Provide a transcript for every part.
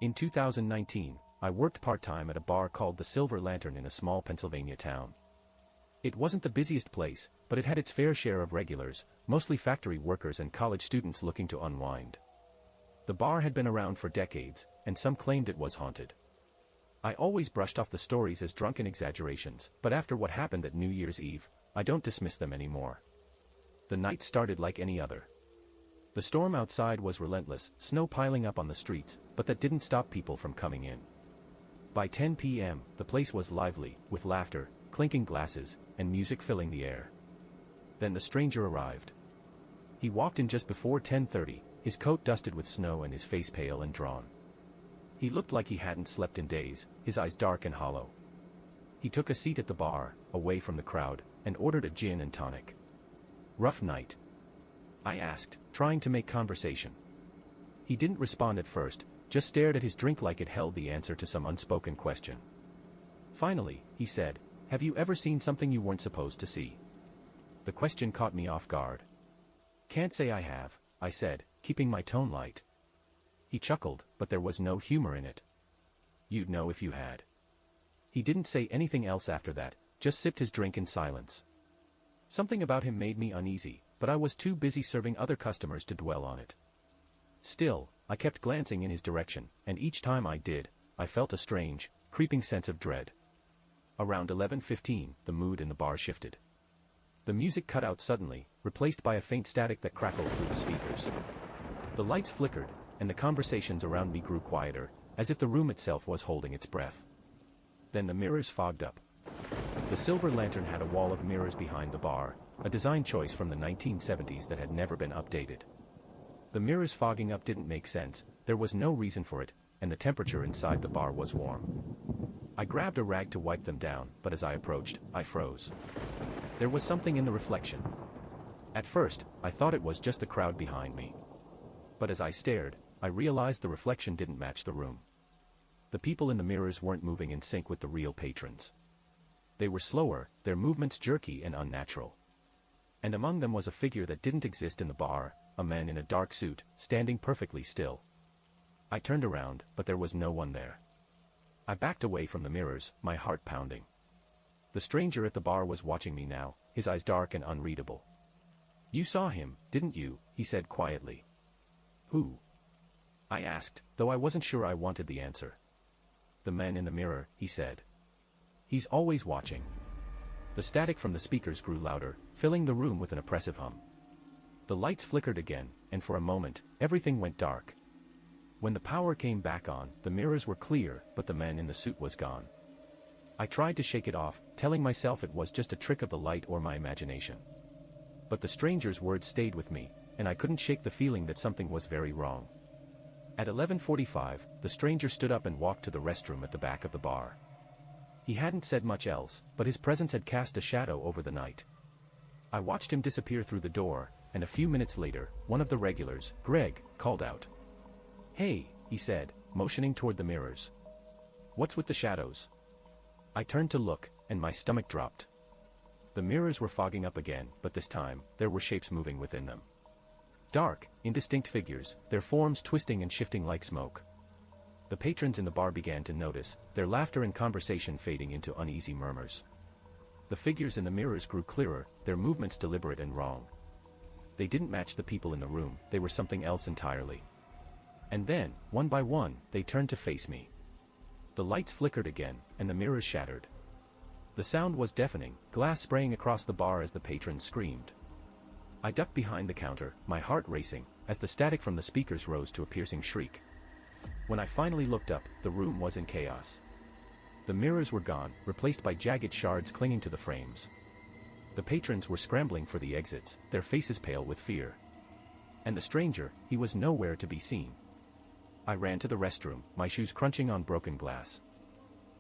In 2019, I worked part-time at a bar called the Silver Lantern in a small Pennsylvania town. It wasn't the busiest place, but it had its fair share of regulars, mostly factory workers and college students looking to unwind. The bar had been around for decades, and some claimed it was haunted. I always brushed off the stories as drunken exaggerations, but after what happened at New Year's Eve, I don't dismiss them anymore. The night started like any other. The storm outside was relentless, snow piling up on the streets, but that didn't stop people from coming in. By 10 p.m., the place was lively, with laughter, clinking glasses, and music filling the air. Then the stranger arrived. He walked in just before 10:30, his coat dusted with snow and his face pale and drawn. He looked like he hadn't slept in days, his eyes dark and hollow. He took a seat at the bar, away from the crowd, and ordered a gin and tonic. "Rough night?" I asked, trying to make conversation. He didn't respond at first, just stared at his drink like it held the answer to some unspoken question. Finally, he said, "Have you ever seen something you weren't supposed to see?" The question caught me off guard. "Can't say I have," I said, keeping my tone light. He chuckled, but there was no humor in it. "You'd know if you had." He didn't say anything else after that, just sipped his drink in silence. Something about him made me uneasy, but I was too busy serving other customers to dwell on it. Still, I kept glancing in his direction, and each time I did, I felt a strange, creeping sense of dread. Around 11:15, the mood in the bar shifted. The music cut out suddenly, replaced by a faint static that crackled through the speakers. The lights flickered, and the conversations around me grew quieter, as if the room itself was holding its breath. Then the mirrors fogged up. The Silver Lantern had a wall of mirrors behind the bar, a design choice from the 1970s that had never been updated. The mirrors fogging up didn't make sense, there was no reason for it, and the temperature inside the bar was warm. I grabbed a rag to wipe them down, but as I approached, I froze. There was something in the reflection. At first, I thought it was just the crowd behind me. But as I stared, I realized the reflection didn't match the room. The people in the mirrors weren't moving in sync with the real patrons. They were slower, their movements jerky and unnatural. And among them was a figure that didn't exist in the bar, a man in a dark suit, standing perfectly still. I turned around, but there was no one there. I backed away from the mirrors, my heart pounding. The stranger at the bar was watching me now, his eyes dark and unreadable. "You saw him, didn't you?" he said quietly. "Who?" I asked, though I wasn't sure I wanted the answer. "The man in the mirror," he said. "He's always watching." The static from the speakers grew louder, filling the room with an oppressive hum. The lights flickered again, and for a moment, everything went dark. When the power came back on, the mirrors were clear, but the man in the suit was gone. I tried to shake it off, telling myself it was just a trick of the light or my imagination. But the stranger's words stayed with me, and I couldn't shake the feeling that something was very wrong. At 11:45, the stranger stood up and walked to the restroom at the back of the bar. He hadn't said much else, but his presence had cast a shadow over the night. I watched him disappear through the door, and a few minutes later, one of the regulars, Greg, called out. "Hey," he said, motioning toward the mirrors. "What's with the shadows?" I turned to look, and my stomach dropped. The mirrors were fogging up again, but this time, there were shapes moving within them. Dark, indistinct figures, their forms twisting and shifting like smoke. The patrons in the bar began to notice, their laughter and conversation fading into uneasy murmurs. The figures in the mirrors grew clearer, their movements deliberate and wrong. They didn't match the people in the room, they were something else entirely. And then, one by one, they turned to face me. The lights flickered again, and the mirrors shattered. The sound was deafening, glass spraying across the bar as the patrons screamed. I ducked behind the counter, my heart racing, as the static from the speakers rose to a piercing shriek. When I finally looked up, the room was in chaos. The mirrors were gone, replaced by jagged shards clinging to the frames. The patrons were scrambling for the exits, their faces pale with fear. And the stranger, he was nowhere to be seen. I ran to the restroom, my shoes crunching on broken glass.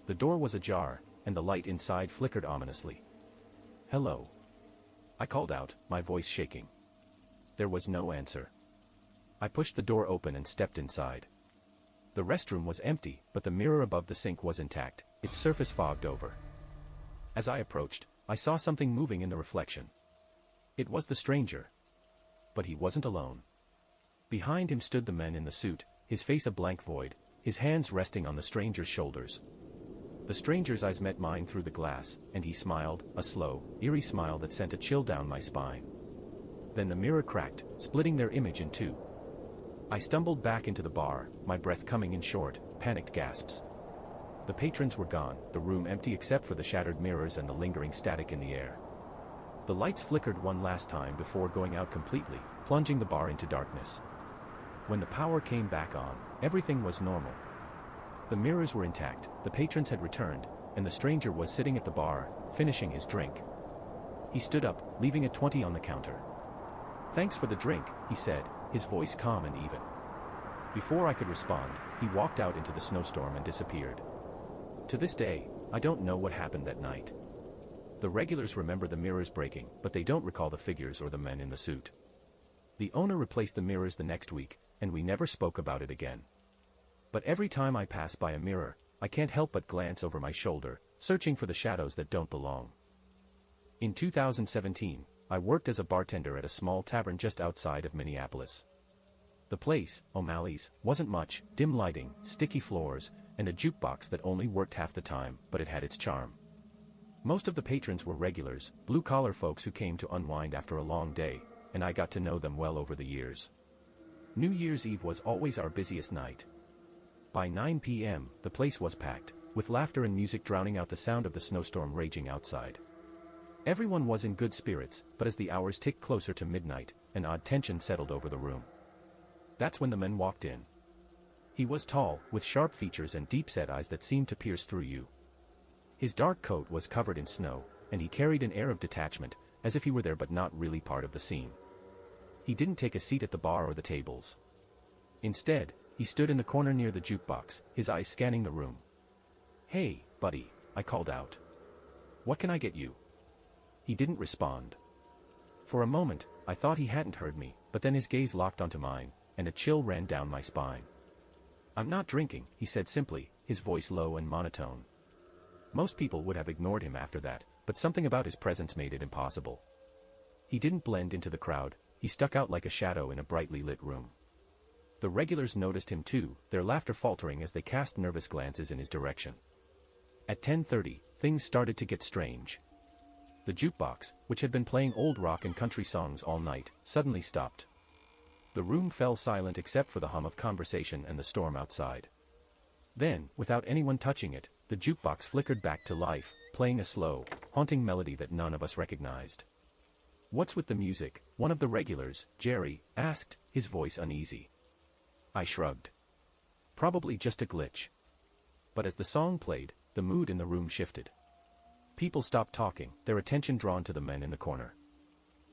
The door was ajar, and the light inside flickered ominously. "Hello?" I called out, my voice shaking. There was no answer. I pushed the door open and stepped inside. The restroom was empty, but the mirror above the sink was intact, its surface fogged over. As I approached, I saw something moving in the reflection. It was the stranger. But he wasn't alone. Behind him stood the man in the suit, his face a blank void, his hands resting on the stranger's shoulders. The stranger's eyes met mine through the glass, and he smiled, a slow, eerie smile that sent a chill down my spine. Then the mirror cracked, splitting their image in two. I stumbled back into the bar, my breath coming in short, panicked gasps. The patrons were gone, the room empty except for the shattered mirrors and the lingering static in the air. The lights flickered one last time before going out completely, plunging the bar into darkness. When the power came back on, everything was normal. The mirrors were intact, the patrons had returned, and the stranger was sitting at the bar, finishing his drink. He stood up, leaving a 20 on the counter. "Thanks for the drink," he said, his voice calm and even. Before I could respond, he walked out into the snowstorm and disappeared. To this day, I don't know what happened that night. The regulars remember the mirrors breaking, but they don't recall the figures or the men in the suit. The owner replaced the mirrors the next week, and we never spoke about it again. But every time I pass by a mirror, I can't help but glance over my shoulder, searching for the shadows that don't belong. In 2017, I worked as a bartender at a small tavern just outside of Minneapolis. The place, O'Malley's, wasn't much, dim lighting, sticky floors, and a jukebox that only worked half the time, but it had its charm. Most of the patrons were regulars, blue-collar folks who came to unwind after a long day, and I got to know them well over the years. New Year's Eve was always our busiest night. By 9 p.m., the place was packed, with laughter and music drowning out the sound of the snowstorm raging outside. Everyone was in good spirits, but as the hours ticked closer to midnight, an odd tension settled over the room. That's when the man walked in. He was tall, with sharp features and deep-set eyes that seemed to pierce through you. His dark coat was covered in snow, and he carried an air of detachment, as if he were there but not really part of the scene. He didn't take a seat at the bar or the tables. Instead, he stood in the corner near the jukebox, his eyes scanning the room. "Hey, buddy," I called out. "What can I get you?" He didn't respond. For a moment, I thought he hadn't heard me, but then his gaze locked onto mine, and a chill ran down my spine. "I'm not drinking," he said simply, his voice low and monotone. Most people would have ignored him after that, but something about his presence made it impossible. He didn't blend into the crowd, he stuck out like a shadow in a brightly lit room. The regulars noticed him too, their laughter faltering as they cast nervous glances in his direction. At 10:30, things started to get strange. The jukebox, which had been playing old rock and country songs all night, suddenly stopped. The room fell silent except for the hum of conversation and the storm outside. Then, without anyone touching it, the jukebox flickered back to life, playing a slow, haunting melody that none of us recognized. "What's with the music?" one of the regulars, Jerry, asked, his voice uneasy. I shrugged. "Probably just a glitch." But as the song played, the mood in the room shifted. People stopped talking, their attention drawn to the man in the corner.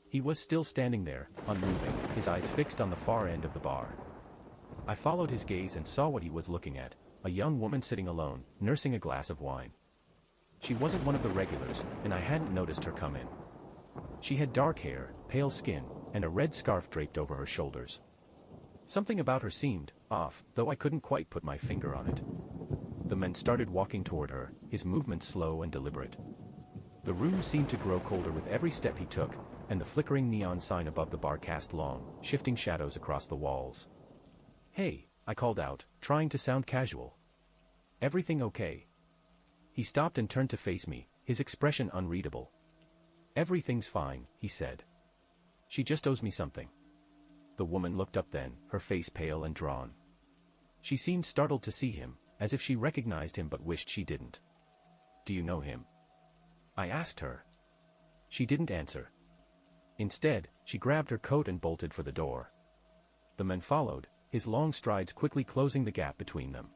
He was still standing there, unmoving, his eyes fixed on the far end of the bar. I followed his gaze and saw what he was looking at, a young woman sitting alone, nursing a glass of wine. She wasn't one of the regulars, and I hadn't noticed her come in. She had dark hair, pale skin, and a red scarf draped over her shoulders. Something about her seemed off, though I couldn't quite put my finger on it. The man started walking toward her, his movements slow and deliberate. The room seemed to grow colder with every step he took, and the flickering neon sign above the bar cast long, shifting shadows across the walls. "Hey," I called out, trying to sound casual. "Everything okay?" He stopped and turned to face me, his expression unreadable. "Everything's fine," he said. "She just owes me something." The woman looked up then, her face pale and drawn. She seemed startled to see him, as if she recognized him but wished she didn't. "Do you know him?" I asked her. She didn't answer. Instead, she grabbed her coat and bolted for the door. The man followed, his long strides quickly closing the gap between them.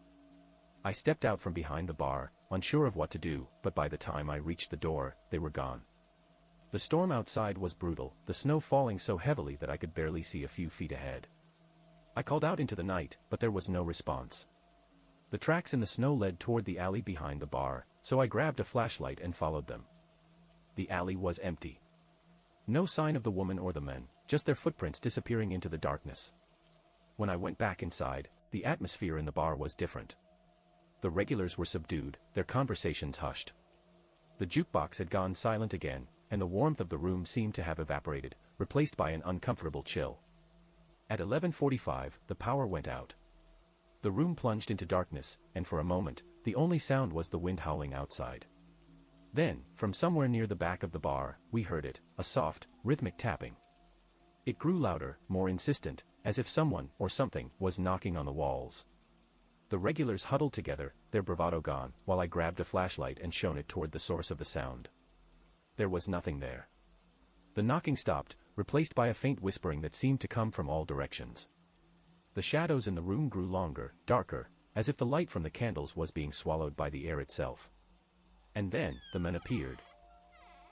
I stepped out from behind the bar, unsure of what to do, but by the time I reached the door, they were gone. The storm outside was brutal, the snow falling so heavily that I could barely see a few feet ahead. I called out into the night, but there was no response. The tracks in the snow led toward the alley behind the bar, so I grabbed a flashlight and followed them. The alley was empty. No sign of the woman or the men, just their footprints disappearing into the darkness. When I went back inside, the atmosphere in the bar was different. The regulars were subdued, their conversations hushed. The jukebox had gone silent again, and the warmth of the room seemed to have evaporated, replaced by an uncomfortable chill. At 11:45, the power went out. The room plunged into darkness, and for a moment, the only sound was the wind howling outside. Then, from somewhere near the back of the bar, we heard it, a soft, rhythmic tapping. It grew louder, more insistent, as if someone, or something, was knocking on the walls. The regulars huddled together, their bravado gone, while I grabbed a flashlight and shone it toward the source of the sound. There was nothing there. The knocking stopped, replaced by a faint whispering that seemed to come from all directions. The shadows in the room grew longer, darker, as if the light from the candles was being swallowed by the air itself. And then, the man appeared.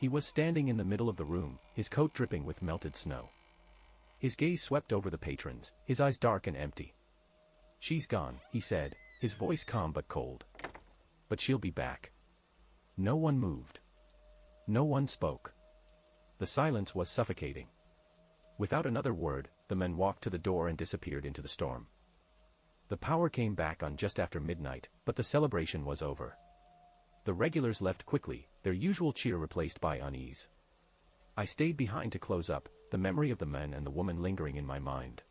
He was standing in the middle of the room, his coat dripping with melted snow. His gaze swept over the patrons, his eyes dark and empty. "She's gone," he said, his voice calm but cold. "But she'll be back." No one moved. No one spoke. The silence was suffocating. Without another word, the men walked to the door and disappeared into the storm. The power came back on just after midnight, but the celebration was over. The regulars left quickly, their usual cheer replaced by unease. I stayed behind to close up, the memory of the men and the woman lingering in my mind.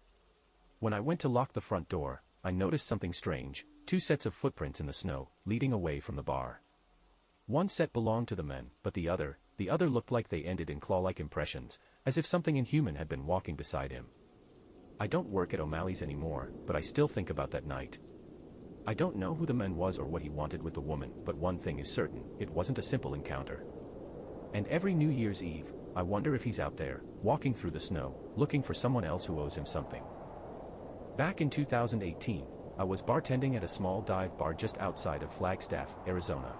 When I went to lock the front door, I noticed something strange, 2 sets of footprints in the snow, leading away from the bar. One set belonged to the men, but the other looked like they ended in claw-like impressions, as if something inhuman had been walking beside him. I don't work at O'Malley's anymore, but I still think about that night. I don't know who the man was or what he wanted with the woman, but one thing is certain, it wasn't a simple encounter. And every New Year's Eve, I wonder if he's out there, walking through the snow, looking for someone else who owes him something. Back in 2018, I was bartending at a small dive bar just outside of Flagstaff, Arizona.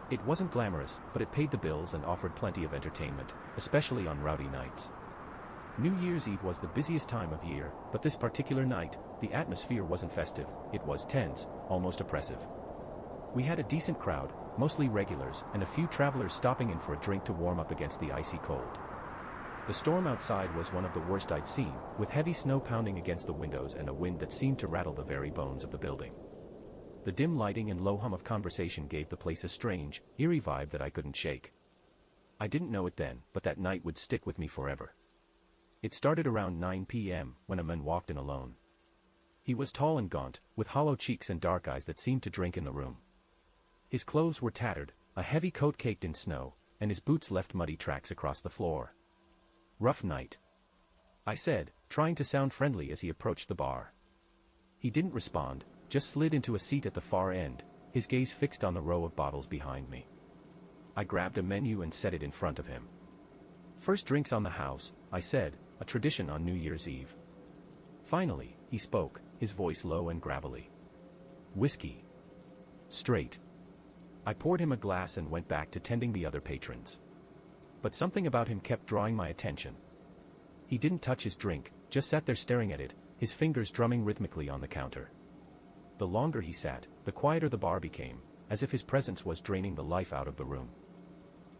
It wasn't glamorous, but it paid the bills and offered plenty of entertainment, especially on rowdy nights. New Year's Eve was the busiest time of year, but this particular night, the atmosphere wasn't festive, it was tense, almost oppressive. We had a decent crowd, mostly regulars, and a few travelers stopping in for a drink to warm up against the icy cold. The storm outside was one of the worst I'd seen, with heavy snow pounding against the windows and a wind that seemed to rattle the very bones of the building. The dim lighting and low hum of conversation gave the place a strange, eerie vibe that I couldn't shake. I didn't know it then, but that night would stick with me forever. It started around 9 p.m., when a man walked in alone. He was tall and gaunt, with hollow cheeks and dark eyes that seemed to drink in the room. His clothes were tattered, a heavy coat caked in snow, and his boots left muddy tracks across the floor. "Rough night," I said, trying to sound friendly as he approached the bar. He didn't respond, just slid into a seat at the far end, his gaze fixed on the row of bottles behind me. I grabbed a menu and set it in front of him. "First drinks on the house," I said, a tradition on New Year's Eve. Finally, he spoke, his voice low and gravelly. "Whiskey. Straight." I poured him a glass and went back to tending the other patrons. But something about him kept drawing my attention. He didn't touch his drink, just sat there staring at it, his fingers drumming rhythmically on the counter. The longer he sat, the quieter the bar became, as if his presence was draining the life out of the room.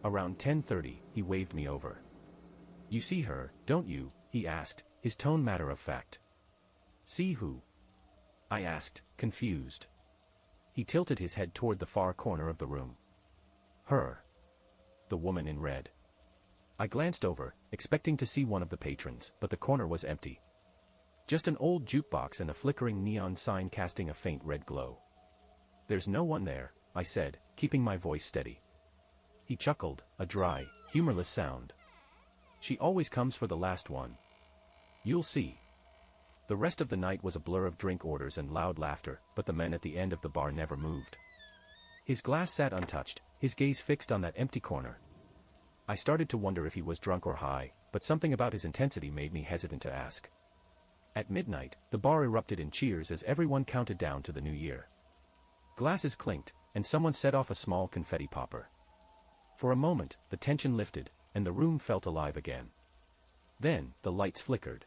Around 10:30, he waved me over. "You see her, don't you?" he asked, his tone matter-of-fact. "See who?" I asked, confused. He tilted his head toward the far corner of the room. "Her. The woman in red." I glanced over, expecting to see one of the patrons, but the corner was empty. Just an old jukebox and a flickering neon sign casting a faint red glow. "There's no one there," I said, keeping my voice steady. He chuckled, a dry, humorless sound. "She always comes for the last one. You'll see." The rest of the night was a blur of drink orders and loud laughter, but the men at the end of the bar never moved. His glass sat untouched, his gaze fixed on that empty corner. I started to wonder if he was drunk or high, but something about his intensity made me hesitant to ask. At midnight, the bar erupted in cheers as everyone counted down to the new year. Glasses clinked, and someone set off a small confetti popper. For a moment, the tension lifted, and the room felt alive again. Then, the lights flickered.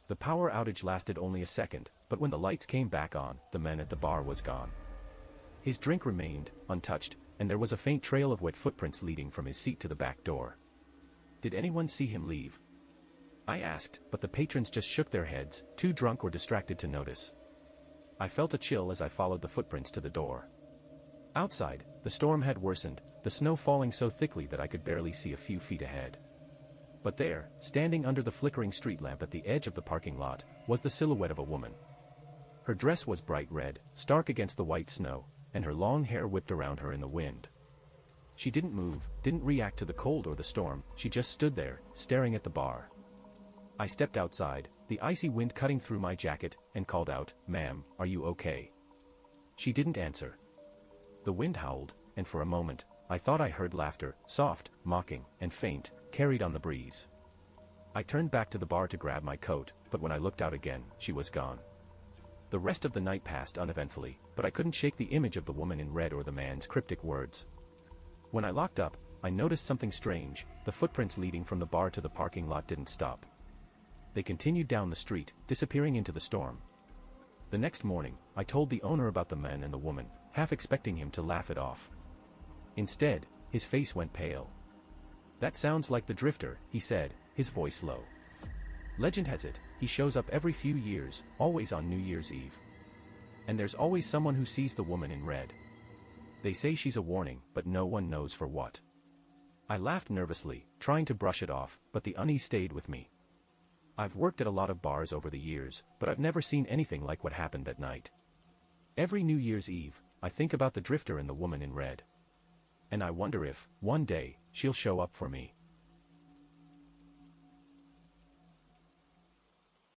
The power outage lasted only a second, but when the lights came back on, the man at the bar was gone. His drink remained, untouched, and there was a faint trail of wet footprints leading from his seat to the back door. "Did anyone see him leave?" I asked, but the patrons just shook their heads, too drunk or distracted to notice. I felt a chill as I followed the footprints to the door. Outside, the storm had worsened, the snow falling so thickly that I could barely see a few feet ahead. But there, standing under the flickering street lamp at the edge of the parking lot, was the silhouette of a woman. Her dress was bright red, stark against the white snow, and her long hair whipped around her in the wind. She didn't move, didn't react to the cold or the storm, she just stood there, staring at the bar. I stepped outside, the icy wind cutting through my jacket, and called out, "Ma'am, are you okay?" She didn't answer. The wind howled, and for a moment, I thought I heard laughter, soft, mocking, and faint, carried on the breeze. I turned back to the bar to grab my coat, but when I looked out again, she was gone. The rest of the night passed uneventfully, but I couldn't shake the image of the woman in red or the man's cryptic words. When I locked up, I noticed something strange. The footprints leading from the bar to the parking lot didn't stop. They continued down the street, disappearing into the storm. The next morning, I told the owner about the man and the woman, half expecting him to laugh it off. Instead, his face went pale. "That sounds like the drifter," he said, his voice low. "Legend has it, he shows up every few years, always on New Year's Eve. And there's always someone who sees the woman in red. They say she's a warning, but no one knows for what." I laughed nervously, trying to brush it off, but the unease stayed with me. I've worked at a lot of bars over the years, but I've never seen anything like what happened that night. Every New Year's Eve, I think about the drifter and the woman in red. And I wonder if, one day, she'll show up for me.